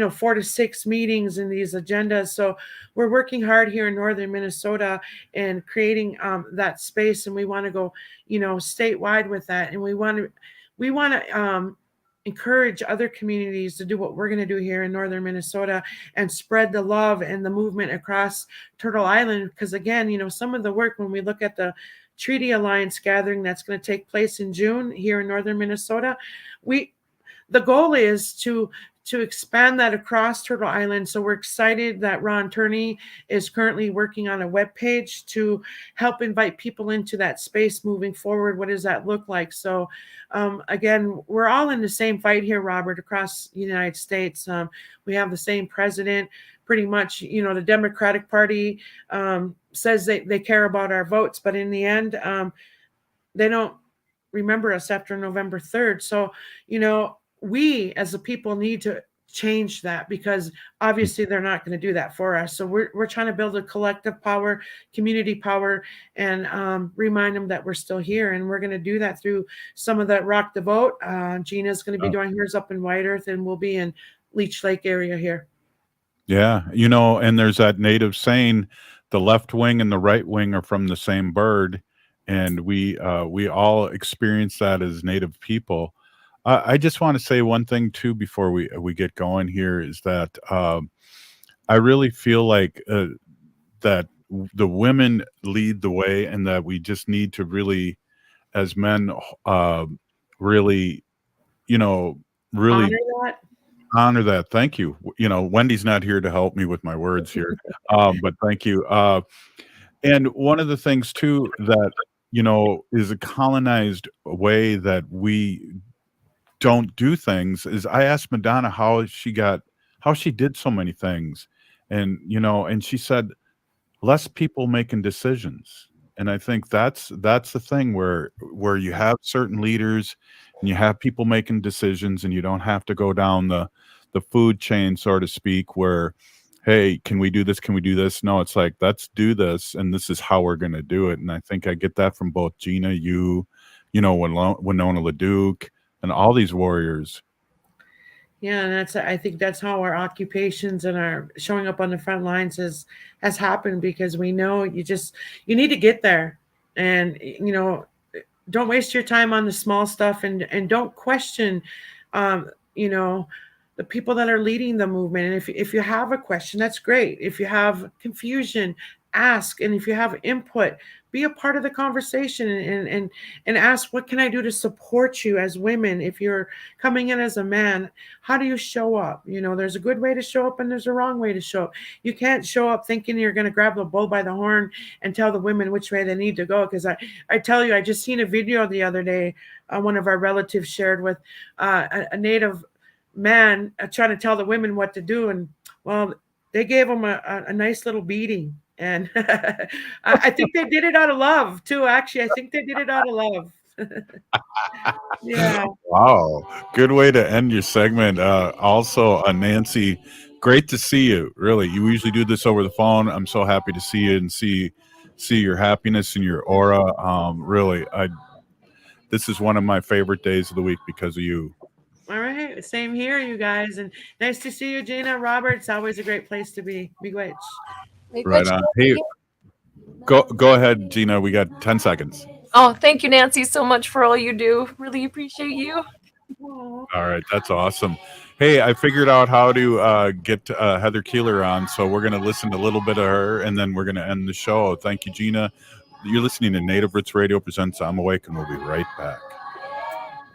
U: 4 to 6 meetings and these agendas. So we're working hard here in northern Minnesota and creating that space, and we want to go, statewide with that. And we want to encourage other communities to do what we're going to do here in northern Minnesota and spread the love and the movement across Turtle Island. Because again, some of the work, when we look at the Treaty Alliance gathering that's going to take place in June here in northern Minnesota, the goal is to expand that across Turtle Island. So we're excited that Ron Turney is currently working on a webpage to help invite people into that space moving forward. What does that look like? So again, we're all in the same fight here, Robert, across the United States. We have the same president. Pretty much, the Democratic Party says they care about our votes, but in the end, they don't remember us after November 3rd. So, we as a people need to change that, because obviously they're not going to do that for us. So we're trying to build a collective power, community power, and remind them that we're still here. And we're going to do that through some of that Rock the Vote. Gina's going to be doing hers up in White Earth, and we'll be in Leech Lake area here.
N: Yeah, and there's that native saying, the left wing and the right wing are from the same bird, and we all experience that as Native people. I just want to say one thing too before we get going here, is that I really feel like that the women lead the way, and that we just need to really, as men, really, really honor that. Thank you. Wendy's not here to help me with my words here, but thank you. And one of the things too that is a colonized way that we don't do things is, I asked Madonna how she did so many things, and she said less people making decisions. And I think that's the thing where you have certain leaders and you have people making decisions, and you don't have to go down the food chain, so to speak, where, hey, can we do this? Can we do this? No, it's like, let's do this, and this is how we're going to do it. And I think I get that from both Gina, Winona LaDuke, and all these warriors.
U: Yeah, and I think that's how our occupations and our showing up on the front lines has happened, because we know you need to get there, and don't waste your time on the small stuff, and don't question the people that are leading the movement. And if you have a question, that's great. If you have confusion, ask. And if you have input, be a part of the conversation, and ask, what can I do to support you as women? If you're coming in as a man, how do you show up? There's a good way to show up, and there's a wrong way to show up. You can't show up thinking you're going to grab the bull by the horn and tell the women which way they need to go. Because I tell you, I just seen a video the other day, one of our relatives shared with a Native man trying to tell the women what to do. And well, they gave him a nice little beating. And I think they did it out of love too. Actually, I think they did it out of love. Yeah.
N: Wow. Good way to end your segment. Also, Nancy, great to see you. Really, you usually do this over the phone. I'm so happy to see you and see your happiness and your aura. Really, this is one of my favorite days of the week because of you.
U: All right. Same here, you guys. And nice to see you, Gina. Robert, it's always a great place to be. Miigwech.
N: Right on. Hey, go ahead, Gina. We got 10 seconds.
O: Oh, thank you, Nancy, so much for all you do. Really appreciate you.
N: All right. That's awesome. Hey, I figured out how to get Heather Keeler on, so we're going to listen to a little bit of her, and then we're going to end the show. Thank you, Gina. You're listening to Native Roots Radio presents I'm Awake, and we'll be right back.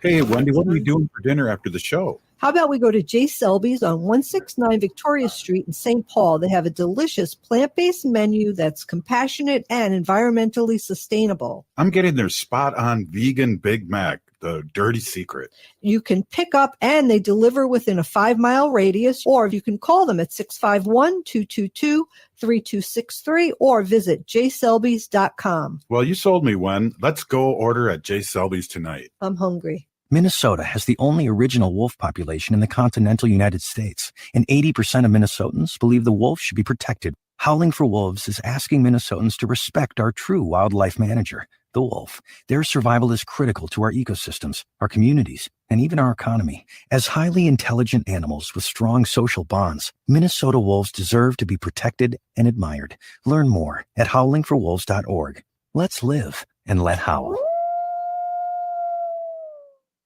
N: Hey, Wendy, what are we doing for dinner after the show?
F: How about we go to J. Selby's on 169 Victoria Street in St. Paul? They have a delicious plant-based menu that's compassionate and environmentally sustainable.
N: I'm getting their spot-on vegan Big Mac, the dirty secret.
F: You can pick up and they deliver within a 5-mile radius, or you can call them at 651-222-3263 or visit jselbys.com.
N: Well, you sold me, Wen. Let's go order at J. Selby's tonight.
F: I'm hungry.
G: Minnesota has the only original wolf population in the continental United States, and 80% of Minnesotans believe the wolf should be protected. Howling for Wolves is asking Minnesotans to respect our true wildlife manager, the wolf. Their survival is critical to our ecosystems, our communities, and even our economy. As highly intelligent animals with strong social bonds, Minnesota wolves deserve to be protected and admired. Learn more at howlingforwolves.org. Let's live and let howl.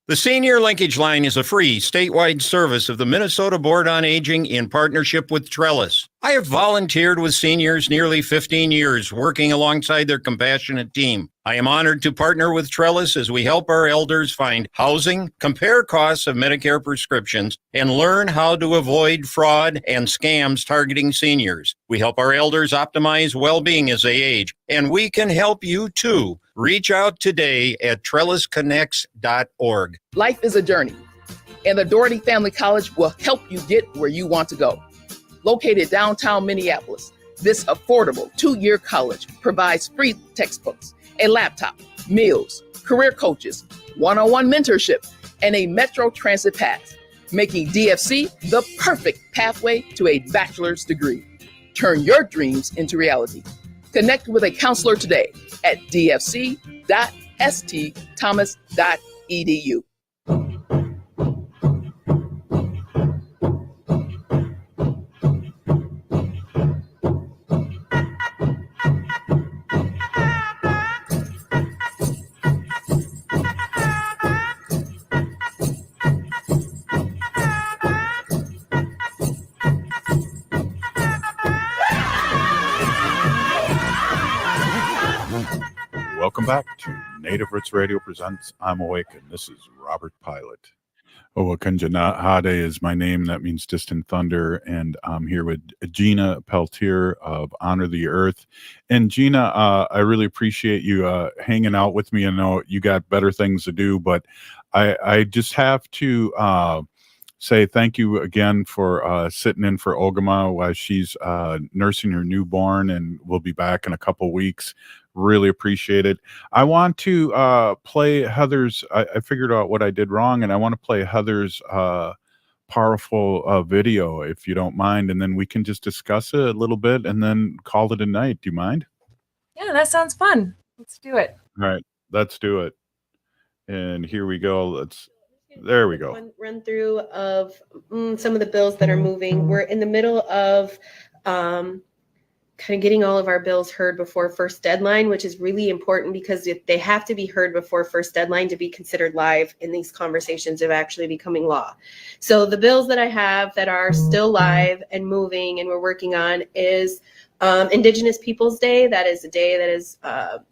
H: The Senior Linkage Line is a free statewide service of the Minnesota Board on Aging in partnership with Trellis. I have volunteered with seniors nearly 15 years, working alongside their compassionate team. I am honored to partner with Trellis as we help our elders find housing, compare costs of Medicare prescriptions, and learn how to avoid fraud and scams targeting seniors. We help our elders optimize well-being as they age, and we can help you too. Reach out today at trellisconnects.org.
I: Life is a journey, and the Doherty Family College will help you get where you want to go. Located downtown Minneapolis, this affordable 2-year college provides free textbooks, a laptop, meals, career coaches, one-on-one mentorship, and a Metro Transit pass, making DFC the perfect pathway to a bachelor's degree. Turn your dreams into reality. Connect with a counselor today at dfc.stthomas.edu.
N: Welcome back to Native Roots Radio presents I'm Awake, and this is Robert Pilot. Owakanjanahade is my name. That means distant thunder. And I'm here with Gina Peltier of Honor the Earth. And Gina, I really appreciate you hanging out with me. I know you got better things to do, but I just have to say thank you again for sitting in for Ogama while she's nursing her newborn, and we'll be back in a couple weeks. Really appreciate it. I want to play Heather's. I figured out what I did wrong, and I want to play Heather's powerful video, if you don't mind, and then we can just discuss it a little bit and then call it a night. Do you mind?
O: Yeah, that sounds fun. Let's do it.
N: All right, let's do it. And here we go. There we go.
T: Run through of some of the bills that are moving. We're in the middle of kind of getting all of our bills heard before first deadline, which is really important because they have to be heard before first deadline to be considered live in these conversations of actually becoming law. So the bills that I have that are still live and moving and we're working on is Indigenous Peoples Day. That is a day that is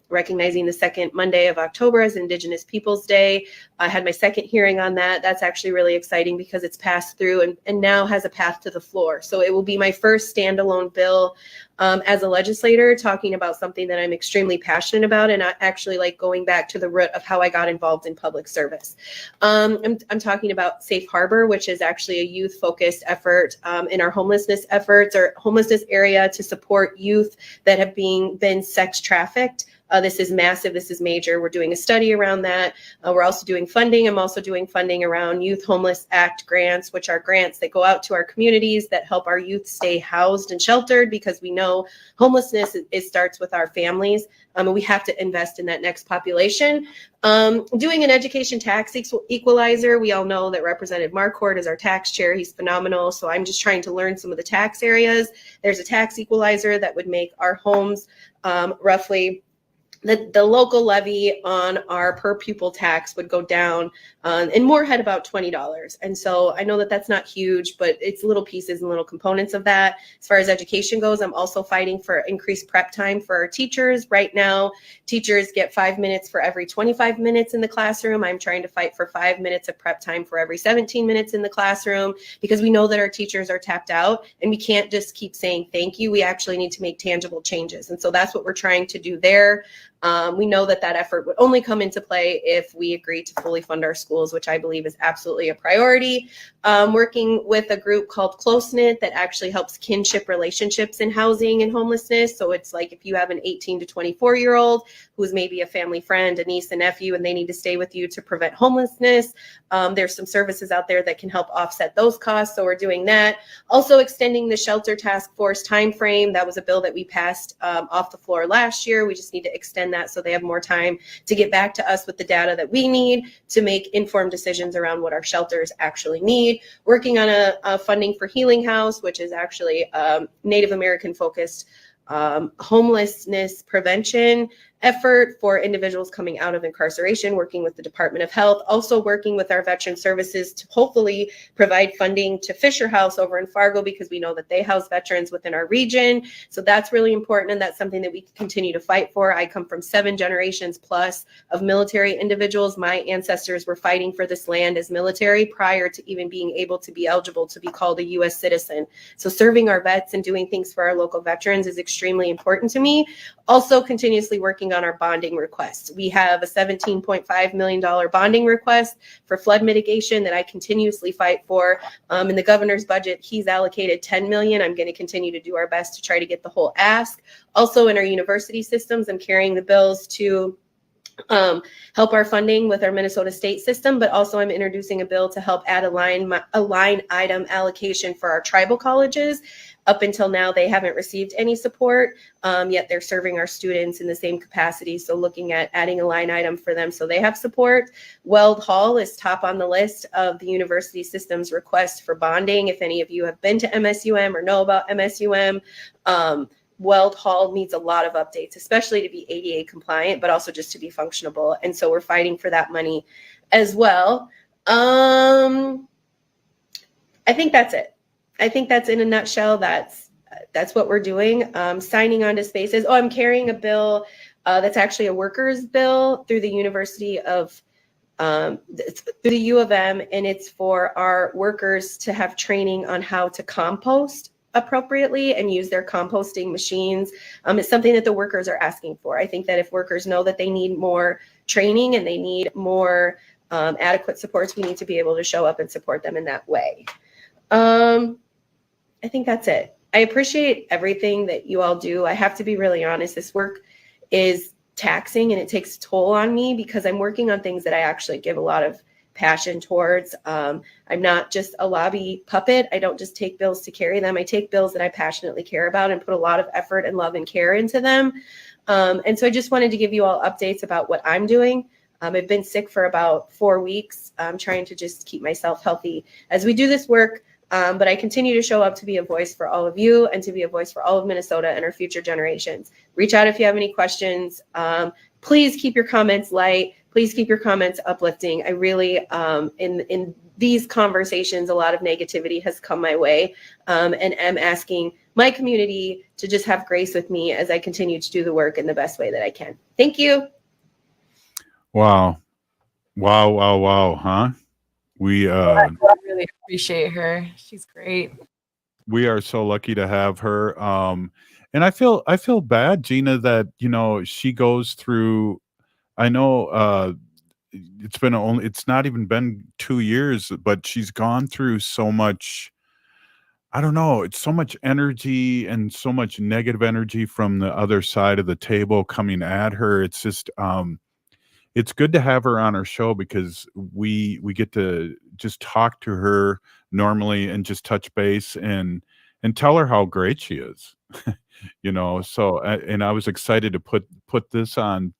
T: recognizing the second Monday of October as Indigenous Peoples Day. I had my second hearing on that. That's actually really exciting because it's passed through and now has a path to the floor. So it will be my first standalone bill as a legislator, talking about something that I'm extremely passionate about, and I actually like going back to the root of how I got involved in public service. I'm talking about Safe Harbor, which is actually a youth-focused effort in our homelessness efforts or homelessness area to support youth that have been sex trafficked. This is massive. This is major. We're doing a study around that. We're also doing funding. I'm also doing funding around Youth Homeless Act grants, which are grants that go out to our communities that help our youth stay housed and sheltered, because we know homelessness, it starts with our families. And we have to invest in that next population. Doing an education tax equalizer. We all know that Representative Marquardt is our tax chair. He's phenomenal. So I'm just trying to learn some of the tax areas. There's a tax equalizer that would make our homes roughly the local levy on our per pupil tax would go down, and Moorhead about $20. And so I know that that's not huge, but it's little pieces and little components of that. As far as education goes, I'm also fighting for increased prep time for our teachers. Right now, teachers get 5 minutes for every 25 minutes in the classroom. I'm trying to fight for 5 minutes of prep time for every 17 minutes in the classroom, because we know that our teachers are tapped out and we can't just keep saying thank you. We actually need to make tangible changes. And so that's what we're trying to do there. We know that effort would only come into play if we agree to fully fund our schools, which I believe is absolutely a priority. Working with a group called Close Knit that actually helps kinship relationships in housing and homelessness. So it's like if you have an 18 to 24-year-old who's maybe a family friend, a niece, a nephew, and they need to stay with you to prevent homelessness, there's some services out there that can help offset those costs. So we're doing that. Also extending the shelter task force timeframe. That was a bill that we passed off the floor last year. We just need to extend that so they have more time to get back to us with the data that we need to make informed decisions around what our shelters actually need. Working on a funding for Healing House, which is actually Native American focused homelessness prevention effort for individuals coming out of incarceration, working with the Department of Health, also working with our veteran services to hopefully provide funding to Fisher House over in Fargo, because we know that they house veterans within our region. So that's really important, and that's something that we continue to fight for. I come from 7 generations plus of military individuals. My ancestors were fighting for this land as military prior to even being able to be eligible to be called a U.S. citizen. So serving our vets and doing things for our local veterans is extremely important to me. Also continuously working on our bonding requests. We have a $17.5 million bonding request for flood mitigation that I continuously fight for. In the governor's budget, he's allocated $10 million. I'm going to continue to do our best to try to get the whole ask. Also in our university systems, I'm carrying the bills to help our funding with our Minnesota state system, but also I'm introducing a bill to help add a line item allocation for our tribal colleges. Up until now, they haven't received any support, yet they're serving our students in the same capacity. So looking at adding a line item for them so they have support. Weld Hall is top on the list of the university system's request for bonding. If any of you have been to MSUM or know about MSUM, Weld Hall needs a lot of updates, especially to be ADA compliant, but also just to be functionable. And so we're fighting for that money as well. I think that's it. I think that's in a nutshell. That's what we're doing. Signing on to spaces. Oh, I'm carrying a bill that's actually a workers bill through the University of through the U of M, and it's for our workers to have training on how to compost appropriately and use their composting machines. It's something that the workers are asking for. I think that if workers know that they need more training and they need more adequate supports, we need to be able to show up and support them in that way. I think that's it. I appreciate everything that you all do. I have to be really honest. This work is taxing and it takes a toll on me because I'm working on things that I actually give a lot of passion towards. I'm not just a lobby puppet. I don't just take bills to carry them. I take bills that I passionately care about and put a lot of effort and love and care into them. And so I just wanted to give you all updates about what I'm doing. I've been sick for about 4 weeks. I'm trying to just keep myself healthy as we do this work. But I continue to show up to be a voice for all of you and to be a voice for all of Minnesota and our future generations. Reach out if you have any questions. Please keep your comments light. Please keep your comments uplifting. I really, in these conversations, a lot of negativity has come my way, and am asking my community to just have grace with me as I continue to do the work in the best way that I can. Thank you.
N: Wow. Huh? We
O: I really appreciate her. She's great.
N: we are so lucky to have her. And I feel bad, Gina, that she goes through. I know it's not even been 2 years, but she's gone through so much. I don't know. It's so much energy and so much negative energy from the other side of the table coming at her. It's just it's good to have her on our show because we get to just talk to her normally and just touch base and tell her how great she is. So and I was excited to put this on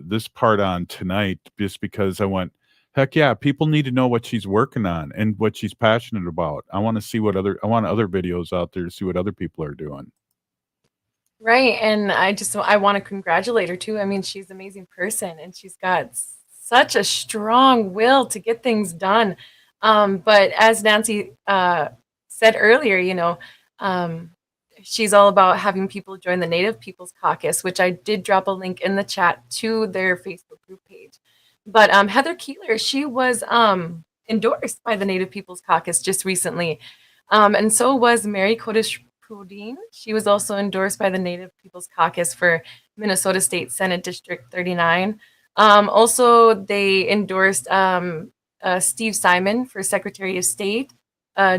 N: this part on tonight just because I went, heck yeah, people need to know what she's working on and what she's passionate about. I want to see I want other videos out there to see what other people are doing.
O: Right. And I want to congratulate her too. I mean, she's an amazing person and she's got such a strong will to get things done. But as Nancy said earlier, she's all about having people join the Native Peoples Caucus, which I did drop a link in the chat to their Facebook group page. But Heather Keeler, she was endorsed by the Native Peoples Caucus just recently. And so was Mary Kodesh Pudine. She was also endorsed by the Native Peoples Caucus for Minnesota State Senate District 39. Also, they endorsed Steve Simon for Secretary of State,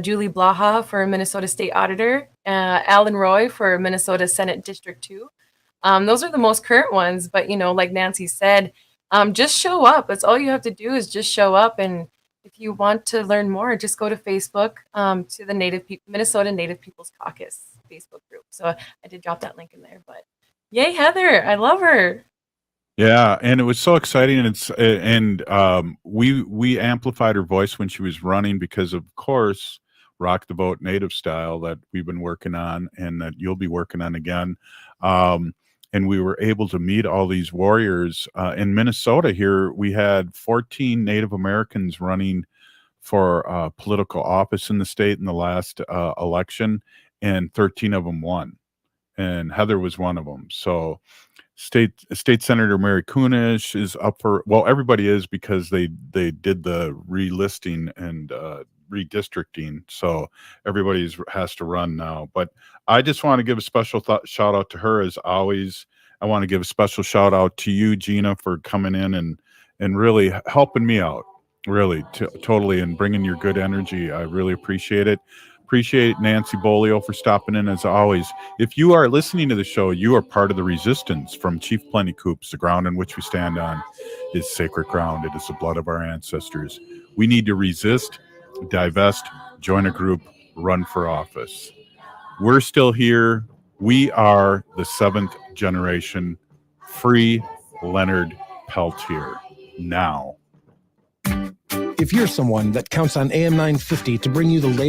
O: Julie Blaha for Minnesota State Auditor, Alan Roy for Minnesota Senate District 2. Those are the most current ones, but like Nancy said, just show up. That's all you have to do is just show up. And if you want to learn more, just go to Facebook to the Minnesota Native Peoples Caucus Facebook group. So I did drop that link in there. But yay, Heather! I love her.
N: Yeah, and it was so exciting, and we amplified her voice when she was running because, of course, Rock the Vote Native Style that we've been working on and that you'll be working on again. and we were able to meet all these warriors. In Minnesota here, we had 14 Native Americans running for political office in the state in the last election, and 13 of them won. And Heather was one of them. So State Senator Mary Kunesh is up for, well, everybody is, because they did the relisting and redistricting. So everybody has to run now. But I just want to give a special shout out to her as always. I want to give a special shout out to you, Gina, for coming in and really helping me out, really totally, and bringing your good energy. I really appreciate it. Appreciate Nancy Beaulieu for stopping in as always. If you are listening to the show, you are part of the resistance from Chief Plenty Coops. The ground in which we stand on is sacred ground. It is the blood of our ancestors. We need to resist, divest, join a group, run for office. We're still here. We are the 7th generation. Free Leonard Peltier now.
J: If you're someone that counts on AM 950 to bring you the latest